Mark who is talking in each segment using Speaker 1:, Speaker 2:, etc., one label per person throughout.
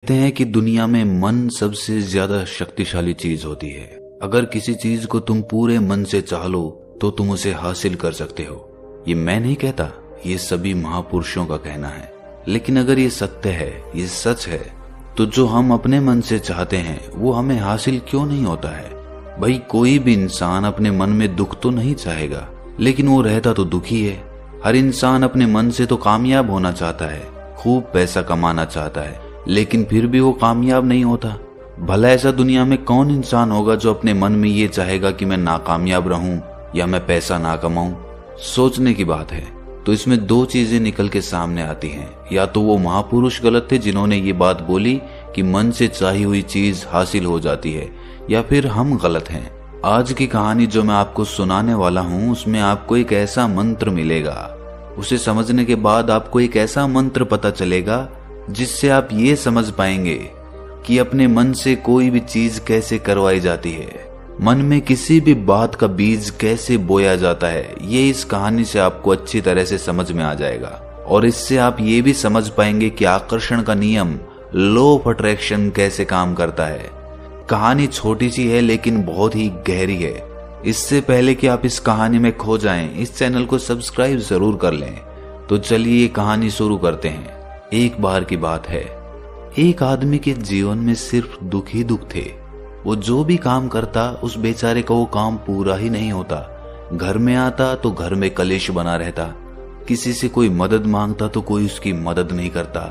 Speaker 1: कहते हैं कि दुनिया में मन सबसे ज्यादा शक्तिशाली चीज होती है। अगर किसी चीज को तुम पूरे मन से चाह लो तो तुम उसे हासिल कर सकते हो। ये मैं नहीं कहता, ये सभी महापुरुषों का कहना है। लेकिन अगर ये सत्य है, ये सच है, तो जो हम अपने मन से चाहते हैं वो हमें हासिल क्यों नहीं होता है? भाई, कोई भी इंसान अपने मन में दुख तो नहीं चाहेगा, लेकिन वो रहता तो दुखी है। हर इंसान अपने मन से तो कामयाब होना चाहता है, खूब पैसा कमाना चाहता है, लेकिन फिर भी वो कामयाब नहीं होता। भला ऐसा दुनिया में कौन इंसान होगा जो अपने मन में ये चाहेगा कि मैं नाकामयाब रहूं या मैं पैसा ना कमाऊं? सोचने की बात है। तो इसमें दो चीजें निकल के सामने आती हैं। या तो वो महापुरुष गलत थे जिन्होंने ये बात बोली कि मन से चाही हुई चीज हासिल हो जाती है, या फिर हम गलत हैं। आज की कहानी जो मैं आपको सुनाने वाला हूँ उसमें आपको एक ऐसा मंत्र मिलेगा। उसे समझने के बाद आपको एक ऐसा मंत्र पता चलेगा जिससे आप ये समझ पाएंगे कि अपने मन से कोई भी चीज कैसे करवाई जाती है, मन में किसी भी बात का बीज कैसे बोया जाता है। ये इस कहानी से आपको अच्छी तरह से समझ में आ जाएगा। और इससे आप ये भी समझ पाएंगे कि आकर्षण का नियम, लॉ ऑफ अट्रैक्शन कैसे काम करता है। कहानी छोटी सी है लेकिन बहुत ही गहरी है। इससे पहले कि आप इस कहानी में खो जाएं, इस चैनल को सब्सक्राइब जरूर कर लें। तो चलिए ये कहानी शुरू करते हैं। एक बार की बात है, एक आदमी के जीवन में सिर्फ दुख ही दुख थे। वो जो भी काम करता उस बेचारे का वो काम पूरा ही नहीं होता। घर में आता तो घर में कलेश बना रहता, किसी से कोई मदद मांगता तो कोई उसकी मदद नहीं करता।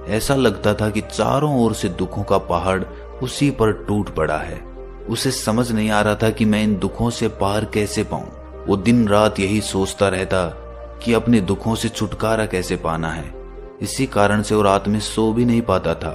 Speaker 1: ऐसा लगता था कि चारों ओर से दुखों का पहाड़ उसी पर टूट पड़ा है। उसे समझ नहीं आ रहा था कि मैं इन दुखों से पार कैसे पाऊं। वो दिन रात यही सोचता रहता कि अपने दुखों से छुटकारा कैसे पाना है। इसी कारण से वो रात में सो भी नहीं पाता था।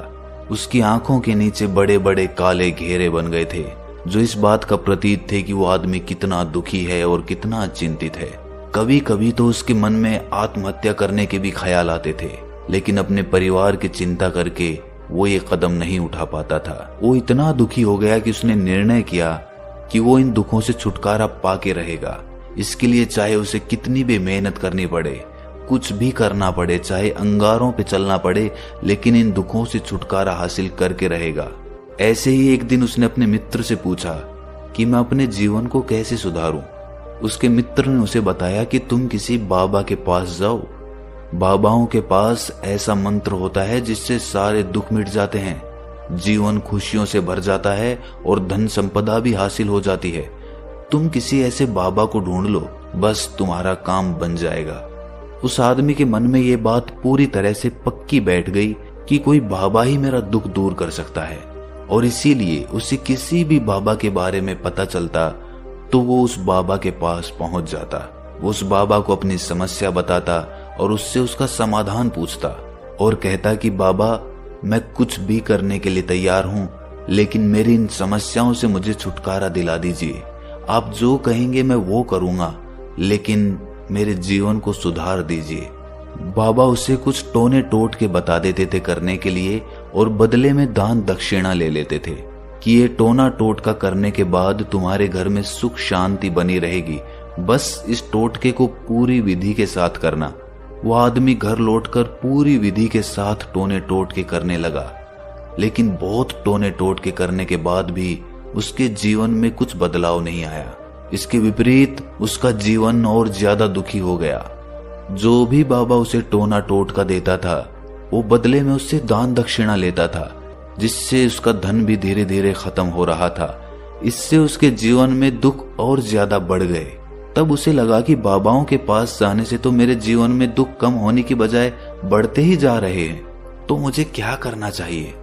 Speaker 1: उसकी आंखों के नीचे बड़े बड़े काले घेरे बन गए थे, जो इस बात का प्रतीक थे कि वो आदमी कितना दुखी है और कितना चिंतित है। कभी कभी तो उसके मन में आत्महत्या करने के भी ख्याल आते थे, लेकिन अपने परिवार की चिंता करके वो ये कदम नहीं उठा पाता था। वो इतना दुखी हो गया कि उसने निर्णय किया कि वो इन दुखों से छुटकारा पाके रहेगा। इसके लिए चाहे उसे कितनी भी मेहनत करनी पड़े, कुछ भी करना पड़े, चाहे अंगारों पे चलना पड़े, लेकिन इन दुखों से छुटकारा हासिल करके रहेगा। ऐसे ही एक दिन उसने अपने मित्र से पूछा कि मैं अपने जीवन को कैसे सुधारूं। उसके मित्र ने उसे बताया कि तुम किसी बाबा के पास जाओ। बाबाओं के पास ऐसा मंत्र होता है जिससे सारे दुख मिट जाते हैं, जीवन खुशियों से भर जाता है और धन संपदा भी हासिल हो जाती है। तुम किसी ऐसे बाबा को ढूंढ लो, बस तुम्हारा काम बन जाएगा। उस आदमी के मन में ये बात पूरी तरह से पक्की बैठ गई कि कोई बाबा ही मेरा दुख दूर कर सकता है, और इसीलिए उसे किसी भी बाबा के बारे में पता चलता तो वो उस बाबा के पास पहुंच जाता। वो उस बाबा को अपनी समस्या बताता और उससे उसका समाधान पूछता और कहता कि बाबा, मैं कुछ भी करने के लिए तैयार हूं, लेकिन मेरी इन समस्याओं से मुझे छुटकारा दिला दीजिए। आप जो कहेंगे मैं वो करूंगा, लेकिन मेरे जीवन को सुधार दीजिए। बाबा उसे कुछ टोने टोट के बता देते थे करने के लिए, और बदले में दान दक्षिणा ले लेते थे कि ये टोना टोटका करने के बाद तुम्हारे घर में सुख शांति बनी रहेगी, बस इस टोटके को पूरी विधि के साथ करना। वो आदमी घर लौटकर पूरी विधि के साथ टोने टोटके करने लगा, लेकिन बहुत टोने टोटके करने के बाद भी उसके जीवन में कुछ बदलाव नहीं आया। इसके विपरीत उसका जीवन और ज्यादा दुखी हो गया। जो भी बाबा उसे टोना टोटका देता था वो बदले में उससे दान दक्षिणा लेता था, जिससे उसका धन भी धीरे धीरे खत्म हो रहा था। इससे उसके जीवन में दुख और ज्यादा बढ़ गए। तब उसे लगा कि बाबाओं के पास जाने से तो मेरे जीवन में दुख कम होने की बजाय बढ़ते ही जा रहे हैं, तो मुझे क्या करना चाहिए?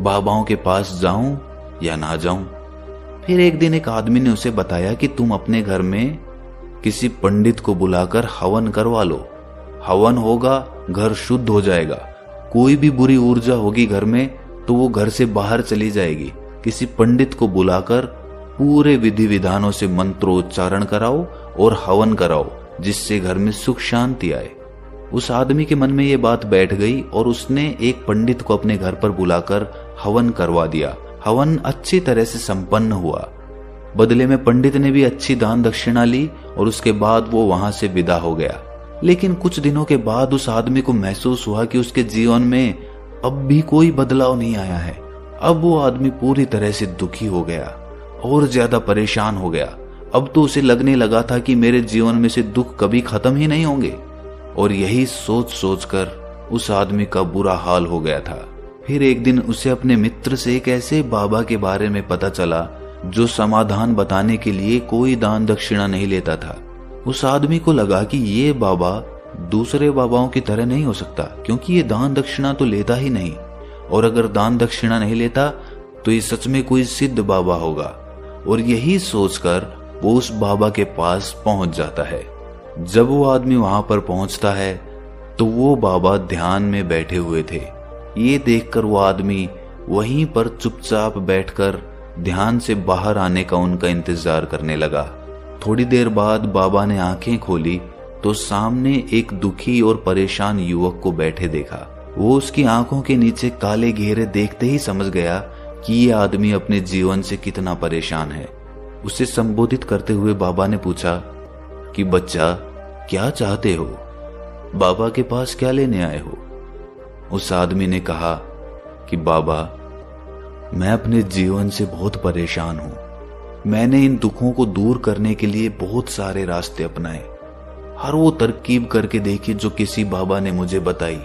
Speaker 1: बाबाओं के पास जाऊं या ना जाऊं? फिर एक दिन एक आदमी ने उसे बताया कि तुम अपने घर में किसी पंडित को बुलाकर हवन करवा लो। हवन होगा, घर शुद्ध हो जाएगा। कोई भी बुरी ऊर्जा होगी घर में तो वो घर से बाहर चली जाएगी। किसी पंडित को बुलाकर पूरे विधि विधानों से मंत्रोच्चारण कराओ और हवन कराओ, जिससे घर में सुख शांति आए। उस आदमी के मन में ये बात बैठ गई और उसने एक पंडित को अपने घर पर बुलाकर हवन करवा दिया। हवन अच्छी तरह से संपन्न हुआ। बदले में पंडित ने भी अच्छी दान दक्षिणा ली और उसके बाद वो वहां से विदा हो गया। लेकिन कुछ दिनों के बाद उस आदमी को महसूस हुआ कि उसके जीवन में अब भी कोई बदलाव नहीं आया है। अब वो आदमी पूरी तरह से दुखी हो गया और ज्यादा परेशान हो गया। अब तो उसे लगने लगा था कि मेरे जीवन में से दुख कभी खत्म ही नहीं होंगे। और यही सोच सोचकर उस आदमी का बुरा हाल हो गया था। फिर एक दिन उसे अपने मित्र से एक ऐसे बाबा के बारे में पता चला जो समाधान बताने के लिए कोई दान दक्षिणा नहीं लेता था। उस आदमी को लगा कि ये बाबा दूसरे बाबाओं की तरह नहीं हो सकता, क्योंकि ये दान दक्षिणा तो लेता ही नहीं, और अगर दान दक्षिणा नहीं लेता तो ये सच में कोई सिद्ध बाबा होगा। और यही सोचकर वो उस बाबा के पास पहुंच जाता है। जब वो आदमी वहां पर पहुंचता है तो वो बाबा ध्यान में बैठे हुए थे। ये देखकर वो आदमी वहीं पर चुपचाप बैठकर ध्यान से बाहर आने का उनका इंतजार करने लगा। थोड़ी देर बाद बाबा ने आंखें खोली तो सामने एक दुखी और परेशान युवक को बैठे देखा। वो उसकी आंखों के नीचे काले घेरे देखते ही समझ गया कि ये आदमी अपने जीवन से कितना परेशान है। उसे संबोधित करते हुए बाबा ने पूछा कि बच्चा, क्या चाहते हो? बाबा के पास क्या लेने आए हो? उस आदमी ने कहा कि बाबा, मैं अपने जीवन से बहुत परेशान हूं। मैंने इन दुखों को दूर करने के लिए बहुत सारे रास्ते अपनाए, हर वो तरकीब करके देखी जो किसी बाबा ने मुझे बताई,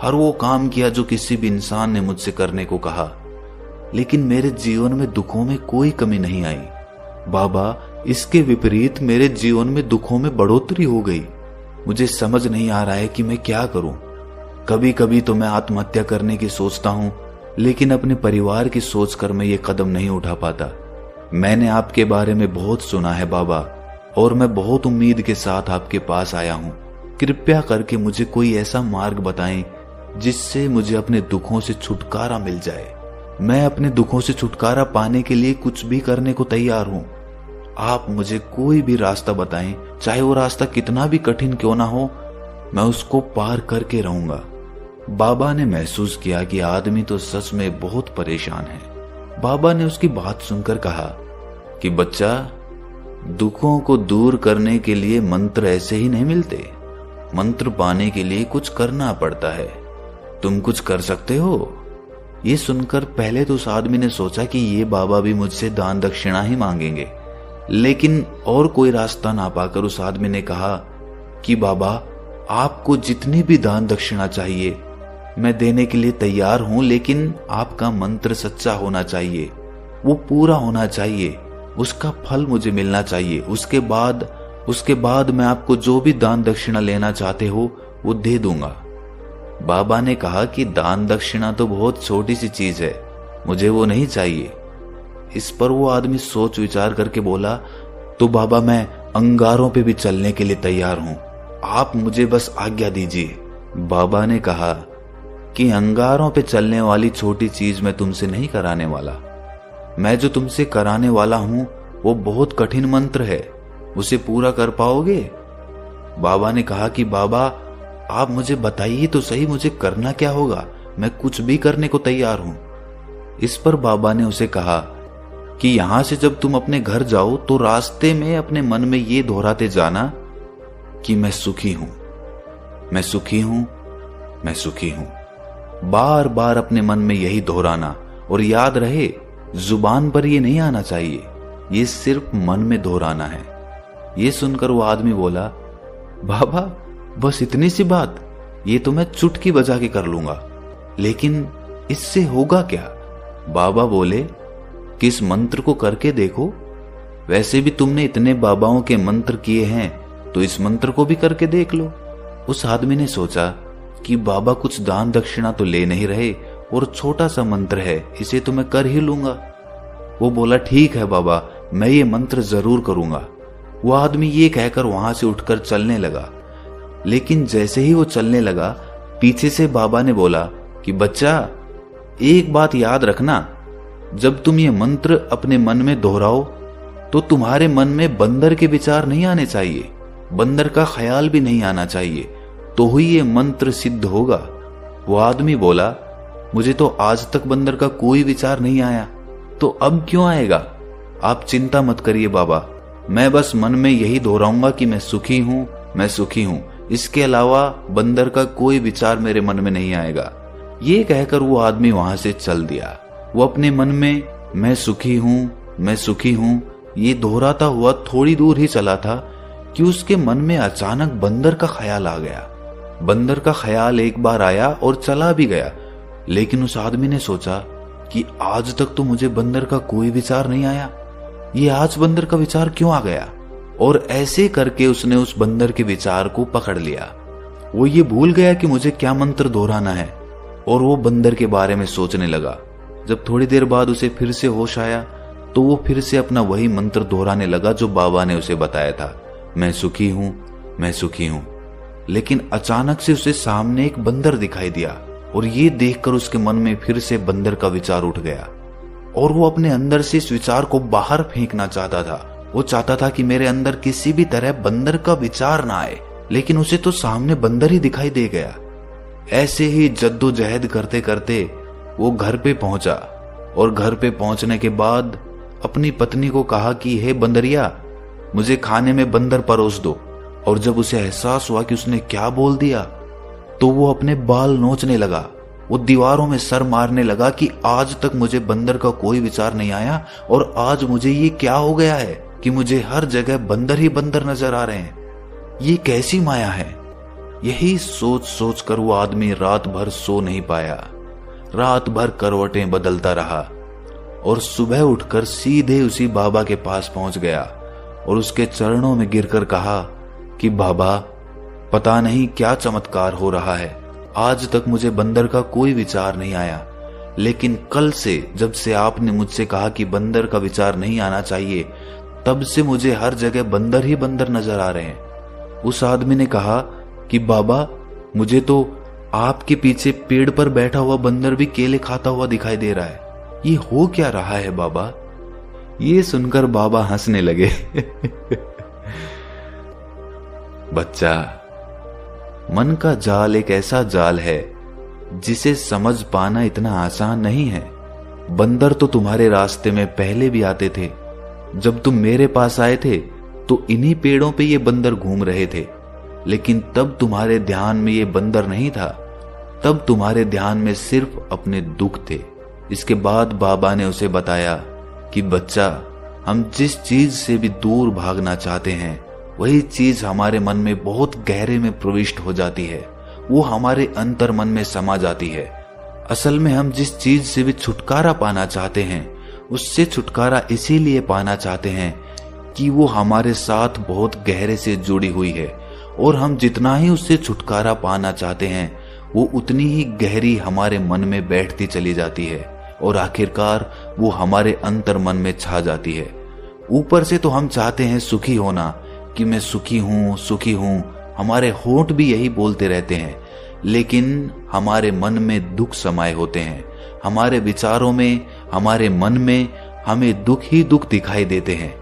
Speaker 1: हर वो काम किया जो किसी भी इंसान ने मुझसे करने को कहा, लेकिन मेरे जीवन में दुखों में कोई कमी नहीं आई। बाबा, इसके विपरीत मेरे जीवन में दुखों में बढ़ोतरी हो गई। मुझे समझ नहीं आ रहा है कि मैं क्या करूं। कभी कभी तो मैं आत्महत्या करने की सोचता हूं, लेकिन अपने परिवार की सोचकर मैं ये कदम नहीं उठा पाता। मैंने आपके बारे में बहुत सुना है बाबा, और मैं बहुत उम्मीद के साथ आपके पास आया हूं। कृपया करके मुझे कोई ऐसा मार्ग बताएं जिससे मुझे अपने दुखों से छुटकारा मिल जाए। मैं अपने दुखों से छुटकारा पाने के लिए कुछ भी करने को तैयार हूं। आप मुझे कोई भी रास्ता बताएं, चाहे वो रास्ता कितना भी कठिन क्यों ना हो, मैं उसको पार करके रहूंगा। बाबा ने महसूस किया कि आदमी तो सच में बहुत परेशान है। बाबा ने उसकी बात सुनकर कहा कि बच्चा, दुखों को दूर करने के लिए मंत्र ऐसे ही नहीं मिलते। मंत्र पाने के लिए कुछ करना पड़ता है। तुम कुछ कर सकते हो? ये सुनकर पहले तो उस आदमी ने सोचा कि ये बाबा भी मुझसे दान दक्षिणा ही मांगेंगे, लेकिन और कोई रास्ता ना पाकर उस आदमी ने कहा कि बाबा, आपको जितनी भी दान दक्षिणा चाहिए मैं देने के लिए तैयार हूं, लेकिन आपका मंत्र सच्चा होना चाहिए, वो पूरा होना चाहिए, उसका फल मुझे मिलना चाहिए। उसके बाद मैं आपको जो भी दान दक्षिणा लेना चाहते हो वो दे दूंगा। बाबा ने कहा कि दान दक्षिणा तो बहुत छोटी सी चीज है, मुझे वो नहीं चाहिए। इस पर वो आदमी सोच विचार करके बोला, तो बाबा, मैं अंगारों पे भी चलने के लिए तैयार हूं, आप मुझे बस आज्ञा दीजिए। बाबा ने कहा कि अंगारों पे चलने वाली छोटी चीज मैं तुमसे नहीं कराने वाला। मैं जो तुमसे कराने वाला हूं वो बहुत कठिन मंत्र है, उसे पूरा कर पाओगे? बाबा ने कहा कि बाबा, आप मुझे बताइए तो सही, मुझे करना क्या होगा, मैं कुछ भी करने को तैयार हूं। इस पर बाबा ने उसे कहा कि यहां से जब तुम अपने घर जाओ तो रास्ते में अपने मन में ये दोहराते जाना कि मैं सुखी हूं, मैं सुखी हूं, मैं सुखी हूं। बार बार अपने मन में यही दोहराना, और याद रहे जुबान पर ये नहीं आना चाहिए, ये सिर्फ मन में दोहराना है। ये सुनकर वो आदमी बोला, बाबा, बस इतनी सी बात, ये तो मैं चुटकी बजा के कर लूंगा, लेकिन इससे होगा क्या? बाबा बोले कि इस मंत्र को करके देखो, वैसे भी तुमने इतने बाबाओं के मंत्र किए हैं, तो इस मंत्र को भी करके देख लो। उस आदमी ने सोचा कि बाबा कुछ दान दक्षिणा तो ले नहीं रहे और छोटा सा मंत्र है, इसे तो मैं कर ही लूंगा। वो बोला, ठीक है बाबा, मैं ये मंत्र जरूर करूंगा। वो आदमी ये कहकर वहां से उठकर चलने लगा, लेकिन जैसे ही वो चलने लगा, पीछे से बाबा ने बोला कि बच्चा, एक बात याद रखना, जब तुम ये मंत्र अपने मन में दोहराओ तो तुम्हारे मन में बंदर के विचार नहीं आने चाहिए, बंदर का ख्याल भी नहीं आना चाहिए, तो ही ये मंत्र सिद्ध होगा। वो आदमी बोला, मुझे तो आज तक बंदर का कोई विचार नहीं आया, तो अब क्यों आएगा? आप चिंता मत करिए बाबा, मैं बस मन में यही दोहराऊंगा कि मैं सुखी हूं, मैं सुखी हूं। इसके अलावा बंदर का कोई विचार मेरे मन में नहीं आएगा। ये कहकर वो आदमी वहां से चल दिया। वो अपने मन में मैं सुखी हूं, मैं सुखी हूं ये दोहराता हुआ थोड़ी दूर ही चला था कि उसके मन में अचानक बंदर का ख्याल आ गया। बंदर का ख्याल एक बार आया और चला भी गया, लेकिन उस आदमी ने सोचा कि आज तक तो मुझे बंदर का कोई विचार नहीं आया, ये आज बंदर का विचार क्यों आ गया। और ऐसे करके उसने उस बंदर के विचार को पकड़ लिया। वो ये भूल गया कि मुझे क्या मंत्र दोहराना है और वो बंदर के बारे में सोचने लगा। जब थोड़ी देर बाद उसे फिर से होश आया तो वो फिर से अपना वही मंत्र दोहराने लगा जो बाबा ने उसे बताया था, मैं सुखी हूं, मैं सुखी हूं। लेकिन अचानक से उसे सामने एक बंदर दिखाई दिया और ये देखकर उसके मन में फिर से बंदर का विचार उठ गया और वो अपने अंदर से इस विचार को बाहर फेंकना चाहता था। वो चाहता था कि मेरे अंदर किसी भी तरह बंदर का विचार ना आए, लेकिन उसे तो सामने बंदर ही दिखाई दे गया। ऐसे ही जद्दोजहद करते करते वो घर पे पहुंचा और घर पे पहुंचने के बाद अपनी पत्नी को कहा कि हे बंदरिया, मुझे खाने में बंदर परोस दो। और जब उसे एहसास हुआ कि उसने क्या बोल दिया तो वो अपने बाल नोचने लगा। वो दीवारों में सर मारने लगा कि आज तक मुझे बंदर का कोई विचार नहीं आया और आज मुझे ये क्या हो गया है कि मुझे हर जगह बंदर ही बंदर नजर आ रहे हैं, ये कैसी माया है। यही सोच सोच कर वो आदमी रात भर सो नहीं पाया। रात भर करवटें बदलता रहा और सुबह उठकर सीधे उसी बाबा के पास पहुंच गया और उसके चरणों में गिरकर कहा कि बाबा, पता नहीं क्या चमत्कार हो रहा है, आज तक मुझे बंदर का कोई विचार नहीं आया, लेकिन कल से जब से आपने मुझसे कहा कि बंदर का विचार नहीं आना चाहिए, तब से मुझे हर जगह बंदर ही बंदर नजर आ रहे हैं। उस आदमी ने कहा कि बाबा, मुझे तो आपके पीछे पेड़ पर बैठा हुआ बंदर भी केले खाता हुआ दिखाई दे रहा है, ये हो क्या रहा है बाबा। ये सुनकर बाबा हंसने लगे। बच्चा, मन का जाल एक ऐसा जाल है जिसे समझ पाना इतना आसान नहीं है। बंदर तो तुम्हारे रास्ते में पहले भी आते थे। जब तुम मेरे पास आए थे तो इन्हीं पेड़ों पे ये बंदर घूम रहे थे, लेकिन तब तुम्हारे ध्यान में ये बंदर नहीं था, तब तुम्हारे ध्यान में सिर्फ अपने दुख थे। इसके बाद बाबा ने उसे बताया कि बच्चा, हम जिस चीज से भी दूर भागना चाहते हैं वही चीज हमारे मन में बहुत गहरे में प्रविष्ट हो जाती है, वो हमारे अंतर मन में समा जाती है। असल में हम जिस चीज से भी छुटकारा पाना चाहते हैं उससे छुटकारा इसीलिए पाना चाहते हैं कि वो हमारे साथ बहुत गहरे से जुड़ी हुई है, और हम जितना ही उससे छुटकारा पाना चाहते हैं वो उतनी ही गहरी हमारे मन में बैठती चली जाती है और आखिरकार वो हमारे अंतर मन में छा जाती है। ऊपर से तो हम चाहते हैं सुखी होना कि मैं सुखी हूं, सुखी हूं, हमारे होंठ भी यही बोलते रहते हैं, लेकिन हमारे मन में दुख समाये होते हैं। हमारे विचारों में, हमारे मन में हमें दुख ही दुख दिखाई देते हैं।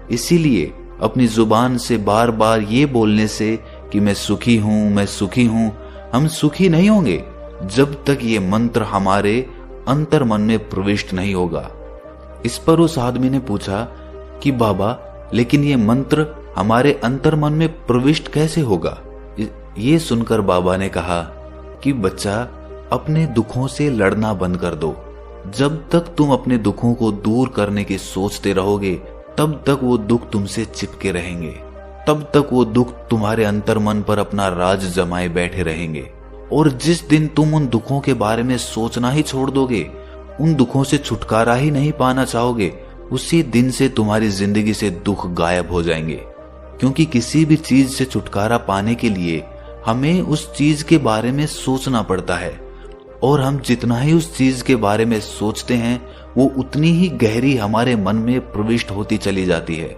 Speaker 1: इसीलिए अपनी जुबान से बार बार ये बोलने से कि मैं सुखी हूं, मैं सुखी हूं, हम सुखी नहीं होंगे जब तक ये मंत्र हमारे अंतर मन में प्रविष्ट नहीं होगा। इस पर उस आदमी ने पूछा कि बाबा, लेकिन ये मंत्र हमारे अंतर मन में प्रविष्ट कैसे होगा। ये सुनकर बाबा ने कहा कि बच्चा, अपने दुखों से लड़ना बंद कर दो। जब तक तुम अपने दुखों को दूर करने की सोचते रहोगे तब तक वो दुख तुमसे चिपके रहेंगे, तब तक वो दुख तुम्हारे अंतर मन पर अपना राज जमाए बैठे रहेंगे। और जिस दिन तुम उन दुखों के बारे में सोचना ही छोड़ दोगे, उन दुखों से छुटकारा ही नहीं पाना चाहोगे, उसी दिन से तुम्हारी जिंदगी से दुख गायब हो जाएंगे। क्योंकि किसी भी चीज से छुटकारा पाने के लिए हमें उस चीज के बारे में सोचना पड़ता है, और हम जितना ही उस चीज के बारे में सोचते हैं वो उतनी ही गहरी हमारे मन में प्रविष्ट होती चली जाती है।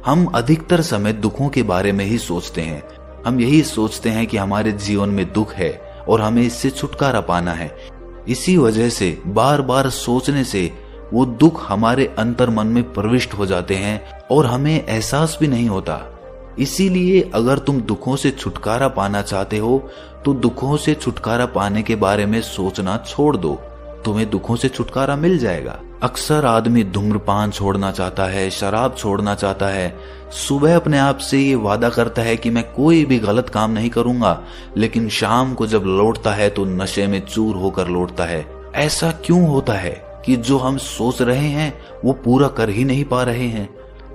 Speaker 1: हम अधिकतर समय दुखों के बारे में ही सोचते हैं। हम यही सोचते हैं कि हमारे जीवन में दुख है और हमें इससे छुटकारा पाना है। इसी वजह से बार बार सोचने से वो दुख हमारे अंतर मन में प्रविष्ट हो जाते हैं और हमें एहसास भी नहीं होता। इसीलिए अगर तुम दुखों से छुटकारा पाना चाहते हो तो दुखों से छुटकारा पाने के बारे में सोचना छोड़ दो, तुम्हें दुखों से छुटकारा मिल जाएगा। अक्सर आदमी धूम्रपान छोड़ना चाहता है, शराब छोड़ना चाहता है, सुबह अपने आप से ये वादा करता है कि मैं कोई भी गलत काम नहीं करूंगा, लेकिन शाम को जब लौटता है तो नशे में चूर होकर लौटता है। ऐसा क्यों होता है कि जो हम सोच रहे हैं वो पूरा कर ही नहीं पा रहे हैं?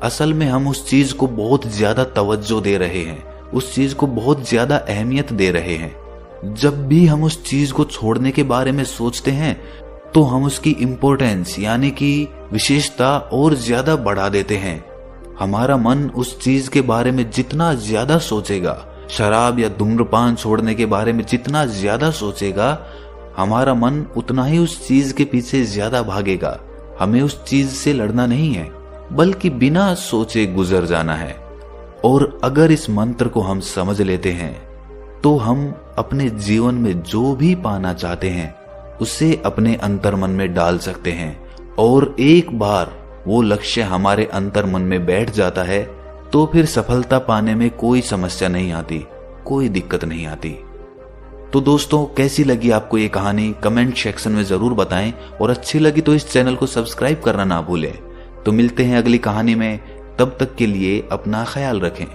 Speaker 1: असल में हम उस चीज को बहुत ज्यादा तवज्जो दे रहे हैं, उस चीज को बहुत ज्यादा अहमियत दे रहे हैं। जब भी हम उस चीज को छोड़ने के बारे में सोचते हैं तो हम उसकी इम्पोर्टेंस यानी कि विशेषता और ज्यादा बढ़ा देते हैं। हमारा मन उस चीज के बारे में जितना ज्यादा सोचेगा, शराब या धूम्रपान छोड़ने के बारे में जितना ज्यादा सोचेगा, हमारा मन उतना ही उस चीज के पीछे ज्यादा भागेगा। हमें उस चीज से लड़ना नहीं है, बल्कि बिना सोचे गुजर जाना है। और अगर इस मंत्र को हम समझ लेते हैं तो हम अपने जीवन में जो भी पाना चाहते हैं उसे अपने अंतर्मन में डाल सकते हैं। और एक बार वो लक्ष्य हमारे अंतर्मन में बैठ जाता है तो फिर सफलता पाने में कोई समस्या नहीं आती, कोई दिक्कत नहीं आती। तो दोस्तों, कैसी लगी आपको ये कहानी कमेंट सेक्शन में जरूर बताएं, और अच्छी लगी तो इस चैनल को सब्सक्राइब करना ना भूलें। तो मिलते हैं अगली कहानी में, तब तक के लिए अपना ख्याल रखें।